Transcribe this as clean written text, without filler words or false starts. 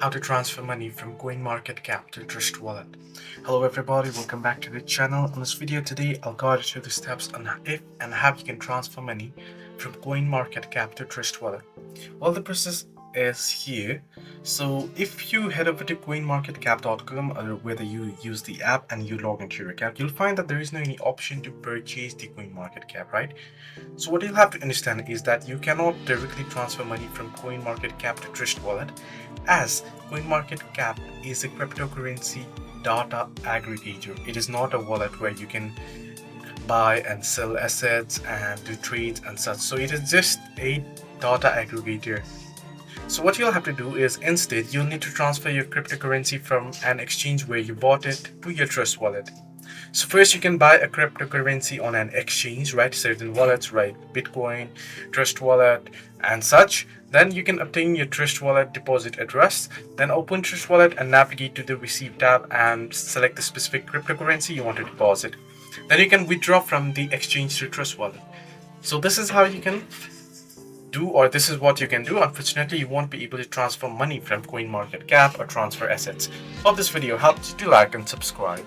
how to transfer money from Coinmarketcap to Trust Wallet. Hello everybody, welcome back to the channel. In this video today, I'll guide you through the steps on if and how you can transfer money from Coinmarketcap to Trust Wallet. Well, the process is here. So if you head over to coinmarketcap.com, or whether you use the app and you log into your account, you'll find that there is no any option to purchase the Coinmarketcap, right? So what you'll have to understand is that you cannot directly transfer money from Coinmarketcap to Trust Wallet, as Coinmarketcap is a cryptocurrency data aggregator. It is not a wallet where you can buy and sell assets and do trades and such. So it is just a data aggregator. So what you'll have to do is instead you'll need to transfer your cryptocurrency from an exchange where you bought it to your Trust Wallet. So first you can buy a cryptocurrency on an exchange, right? Certain wallets, right? Bitcoin, Trust Wallet and such. Then you can obtain your Trust Wallet deposit address. Then open Trust Wallet and navigate to the Receive tab and select the specific cryptocurrency you want to deposit. Then you can withdraw from the exchange to Trust Wallet. So this is how you can do, or this is what you can do. Unfortunately, you won't be able to transfer money from CoinMarketCap or transfer assets. Hope this video helped you. Do like and subscribe.